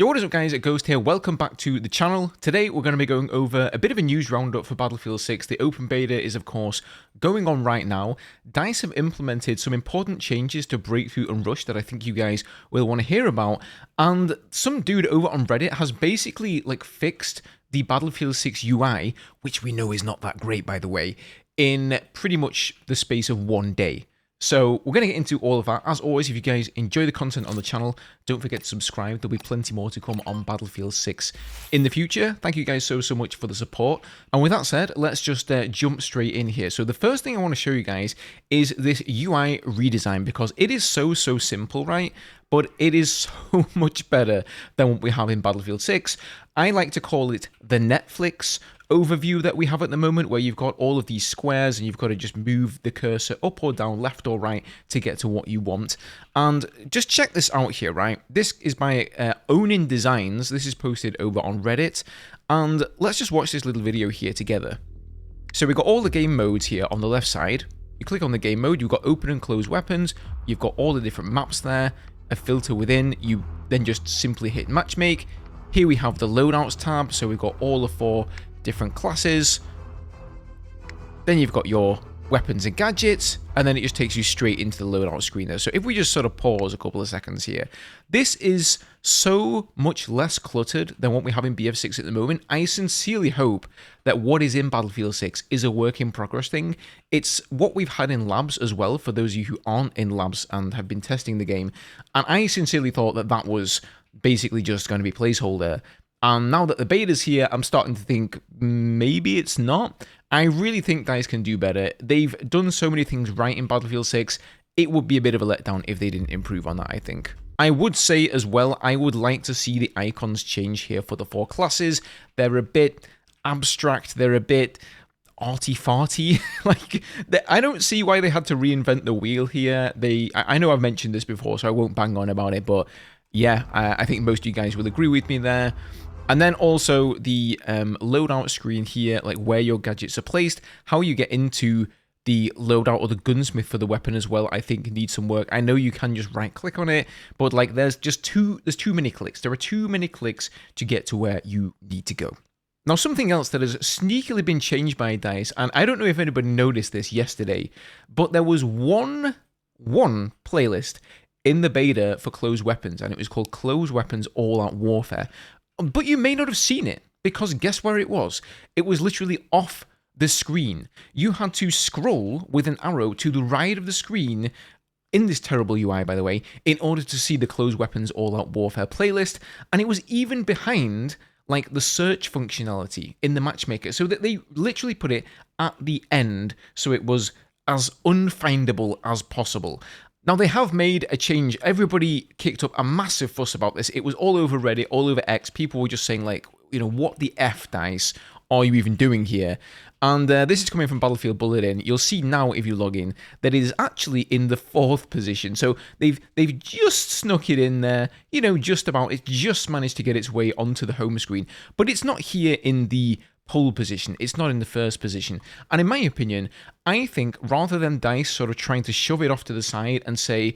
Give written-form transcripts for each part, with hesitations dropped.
Yo, what is up guys, Ghost here, welcome back to the channel. Today we're going to be going over a bit of a news roundup for Battlefield 6. The open beta is of course going on right now. DICE have implemented some important changes to Breakthrough and Rush that I think you guys will want to hear about. And some dude over on Reddit has basically fixed the Battlefield 6 UI, which we know is not that great by the way, in pretty much the space of one day. So we're going to get into all of that. As always, if you guys enjoy the content on the channel, don't forget to subscribe. There'll be plenty more to come on Battlefield 6 in the future. Thank you guys so much for the support. And with that said, let's just jump straight in here. So the first thing I want to show you guys is this UI redesign, because it is so simple, right? But it is so much better than what we have in Battlefield 6. I like to call it the Netflix overview that we have at the moment, where you've got all of these squares and you've got to just move the cursor up or down, left or right to get to what you want. And just check this out here, right? This is by Owning Designs. This is posted over on Reddit. And let's just watch this little video here together. So we've got all the game modes here on the left side. You click on the game mode, you've got open and close weapons. You've got all the different maps there, a filter within. You then just simply hit matchmake. Here we have the loadouts tab. So we've got all the 4 different classes. Then you've got your weapons and gadgets, and then it just takes you straight into the loadout screen there. So if we just sort of pause a couple of seconds here, this is so much less cluttered than what we have in BF6 at the moment. I sincerely hope that what is in Battlefield 6 is a work in progress thing. It's what we've had in labs as well, for those of you who aren't in labs and have been testing the game. And I sincerely thought that that was basically just going to be placeholder. And now that the beta's here, I'm starting to think maybe it's not. I really think DICE can do better. They've done so many things right in Battlefield 6. It would be a bit of a letdown if they didn't improve on that, I think. I would say as well, I would like to see the icons change here for the 4 classes. They're a bit abstract. They're a bit arty-farty. I don't see why they had to reinvent the wheel here. I know I've mentioned this before, so I won't bang on about it, but yeah, I think most of you guys will agree with me there. And then also the loadout screen here, where your gadgets are placed, how you get into the loadout or the gunsmith for the weapon as well, I think needs some work. I know you can just right click on it, but there's too many clicks. There are too many clicks to get to where you need to go. Now, something else that has sneakily been changed by DICE, and I don't know if anybody noticed this yesterday, but there was one playlist in the beta for closed weapons, and it was called Closed Weapons All Out Warfare. But you may not have seen it, because guess where it was? It was literally off the screen. You had to scroll with an arrow to the right of the screen, in this terrible UI by the way, in order to see the Closed Weapons All Out Warfare playlist, and it was even behind the search functionality in the matchmaker, so that they literally put it at the end, so it was as unfindable as possible. Now, they have made a change. Everybody kicked up a massive fuss about this. It was all over Reddit, all over X. People were just saying, what the F, DICE, are you even doing here? And this is coming from Battlefield Bulletin. You'll see now, if you log in, that it is actually in the 4th position. So they've just snuck it in there, just about. It just managed to get its way onto the home screen. But it's not here in the pole position. It's not in the 1st position. And in my opinion, I think rather than DICE sort of trying to shove it off to the side and say,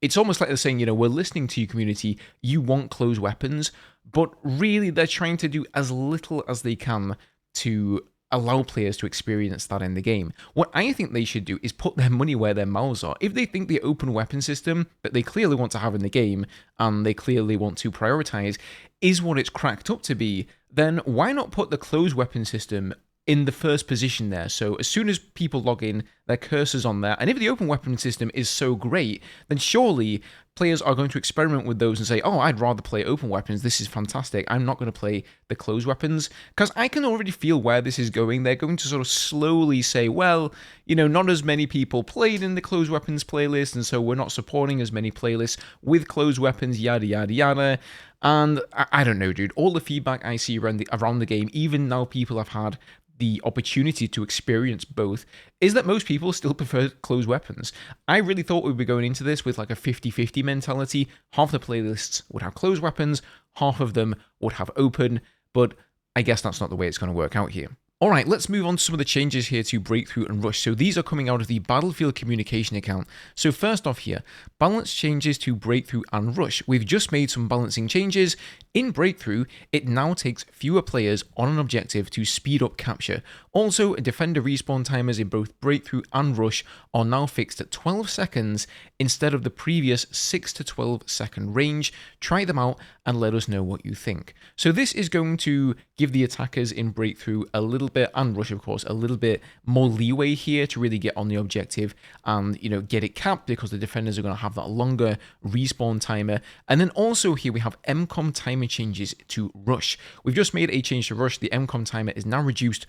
it's almost like they're saying, we're listening to you, community, you want closed weapons, but really they're trying to do as little as they can to allow players to experience that in the game. What I think they should do is put their money where their mouths are. If they think the open weapon system that they clearly want to have in the game, and they clearly want to prioritize, is what it's cracked up to be, then why not put the closed weapon system in the 1st position there? So as soon as people log in, their cursor's on there. And if the open weapon system is so great, then surely players are going to experiment with those and say, oh, I'd rather play open weapons. This is fantastic. I'm not going to play the closed weapons. Because I can already feel where this is going. They're going to sort of slowly say, well, not as many people played in the closed weapons playlist, and so we're not supporting as many playlists with closed weapons, yada, yada, yada. And I don't know, dude. All the feedback I see around the game, even now people have had the opportunity to experience both, is that most people still prefer closed weapons. I really thought we'd be going into this with a 50-50 mentality. Half the playlists would have closed weapons, half of them would have open, but I guess that's not the way it's going to work out here. All right, let's move on to some of the changes here to Breakthrough and Rush. So these are coming out of the Battlefield communication account. So first off here, balance changes to Breakthrough and Rush. We've just made some balancing changes. In Breakthrough, it now takes fewer players on an objective to speed up capture. Also, defender respawn timers in both Breakthrough and Rush are now fixed at 12 seconds instead of the previous 6 to 12 second range. Try them out and let us know what you think. So this is going to give the attackers in Breakthrough a little bit, and Rush of course, a little bit more leeway here to really get on the objective and, you know, get it capped, because the defenders are going to have that longer respawn timer. And then also here we have MCOM timer changes to Rush. We've just made a change to Rush. The MCOM timer is now reduced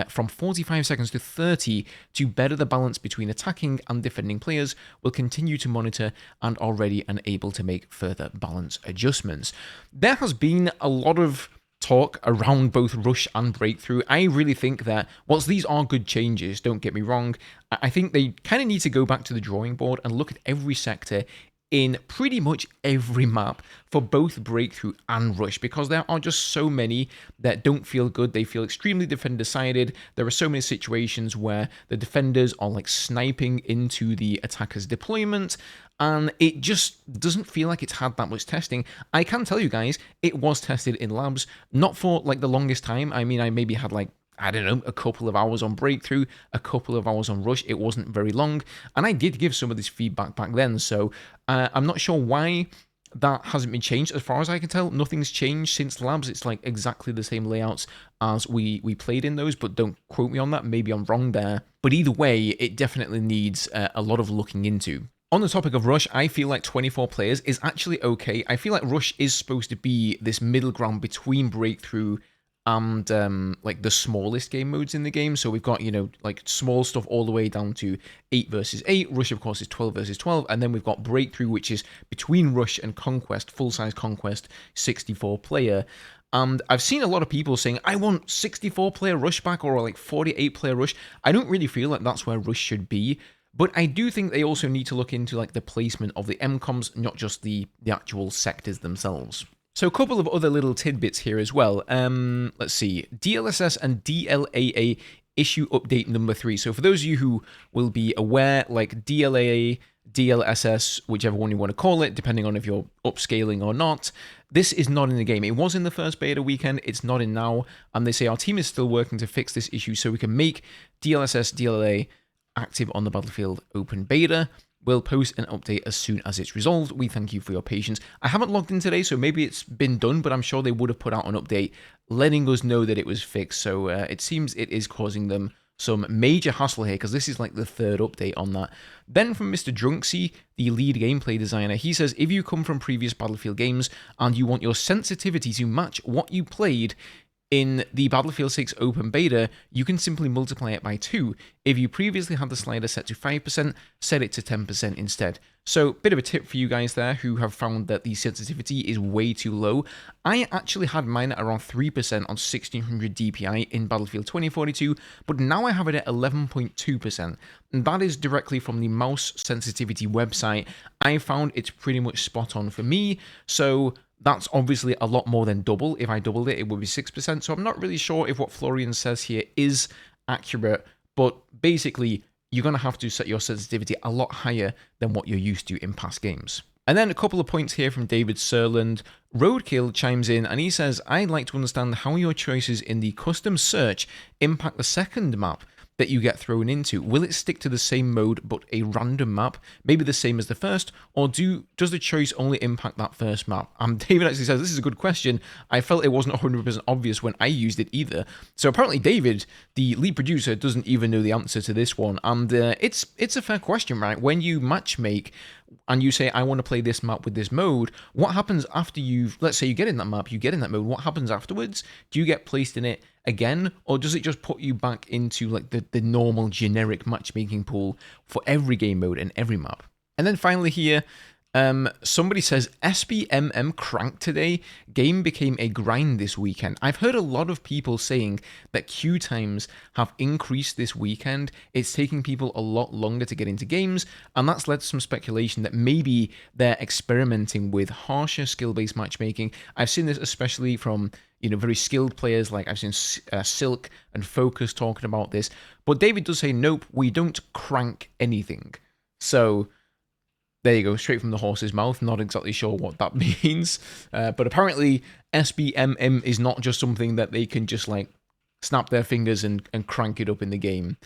from 45 seconds to 30 to better the balance between attacking and defending players. We'll continue to monitor and are ready and able to make further balance adjustments. There has been a lot of talk around both Rush and Breakthrough. I really think that whilst these are good changes, don't get me wrong, I think they kind of need to go back to the drawing board and look at every sector in pretty much every map for both Breakthrough and Rush, because there are just so many that don't feel good. They feel extremely defender-sided. There are so many situations where the defenders are like sniping into the attacker's deployment, and it just doesn't feel like it's had that much testing. I can tell you guys, it was tested in labs, not for like the longest time. I mean, I maybe had like, I don't know, a couple of hours on Breakthrough, a couple of hours on Rush. It wasn't very long, and I did give some of this feedback back then, so I'm not sure why that hasn't been changed. As far as I can tell, nothing's changed since labs. It's like exactly the same layouts as we played in those, but don't quote me on that. Maybe I'm wrong there. But either way, it definitely needs a lot of looking into. On the topic of Rush, I feel like 24 players is actually okay. I feel like Rush is supposed to be this middle ground between Breakthrough and like the smallest game modes in the game. So we've got, you know, like small stuff all the way down to 8 versus 8. Rush, of course, is 12 versus 12. And then we've got Breakthrough, which is between Rush and Conquest, full-size Conquest, 64-player. And I've seen a lot of people saying, I want 64-player Rush back, or like 48-player Rush. I don't really feel like that's where Rush should be. But I do think they also need to look into like the placement of the MCOMs, not just the actual sectors themselves. So a couple of other little tidbits here as well. Let's see. DLSS and DLAA issue update number 3. So for those of you who will be aware, like DLAA, DLSS, whichever one you want to call it, depending on if you're upscaling or not, this is not in the game. It was in the first beta weekend. It's not in now. And they say our team is still working to fix this issue so we can make DLSS, DLAA active on the Battlefield open beta. We'll post an update as soon as it's resolved. We thank you for your patience. I haven't logged in today, so maybe it's been done, but I'm sure they would have put out an update letting us know that it was fixed. So it seems it is causing them some major hassle here, because this is like the 3rd update on that. Then from Mr. Drunksy, the lead gameplay designer, he says, if you come from previous Battlefield games and you want your sensitivity to match what you played in the Battlefield 6 open beta, you can simply multiply it by 2. If you previously had the slider set to 5%, set it to 10% instead. So, bit of a tip for you guys there who have found that the sensitivity is way too low. I actually had mine at around 3% on 1600 DPI in Battlefield 2042, but now I have it at 11.2%. And that is directly from the mouse sensitivity website. I found it's pretty much spot on for me, so that's obviously a lot more than double. If I doubled it, it would be 6%. So I'm not really sure if what Florian says here is accurate, but basically, you're going to have to set your sensitivity a lot higher than what you're used to in past games. And then a couple of points here from David Serland. Roadkill chimes in and he says, I'd like to understand how your choices in the custom search impact the second map that you get thrown into. Will it stick to the same mode but a random map, maybe the same as the first, or does the choice only impact that first map? David actually says, this is a good question. I felt it wasn't 100% obvious when I used it either. So apparently David, the lead producer, doesn't even know the answer to this one, and it's a fair question, right? When you matchmake and you say, I want to play this map with this mode, what happens after let's say you get in that map, you get in that mode, what happens afterwards? Do you get placed in it again, or does it just put you back into like the normal generic matchmaking pool for every game mode and every map? And then finally here, somebody says, SBMM cranked today. Game became a grind this weekend. I've heard a lot of people saying that queue times have increased this weekend. It's taking people a lot longer to get into games, and that's led to some speculation that maybe they're experimenting with harsher skill-based matchmaking. I've seen this especially from very skilled players like I've seen Silk and Focus talking about this. But David does say, nope, we don't crank anything. So there you go, straight from the horse's mouth. Not exactly sure what that means. But apparently SBMM is not just something that they can just like snap their fingers and crank it up in the game.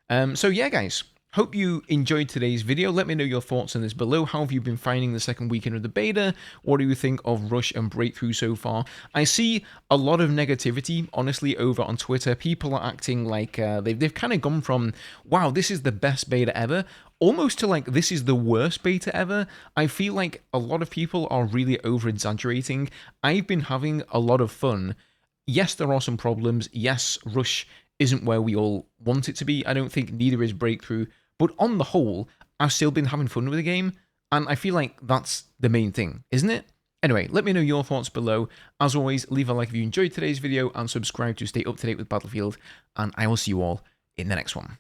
So yeah, guys. Hope you enjoyed today's video. Let me know your thoughts on this below. How have you been finding the second weekend of the beta? What do you think of Rush and Breakthrough so far? I see a lot of negativity, honestly, over on Twitter. People are acting like they've kind of gone from, wow, this is the best beta ever, almost to like, this is the worst beta ever. I feel like a lot of people are really over-exaggerating. I've been having a lot of fun. Yes, there are some problems. Yes, Rush isn't where we all want it to be. I don't think neither is Breakthrough. But on the whole, I've still been having fun with the game, and I feel like that's the main thing, isn't it? Anyway, let me know your thoughts below. As always, leave a like if you enjoyed today's video, and subscribe to stay up to date with Battlefield, and I will see you all in the next one.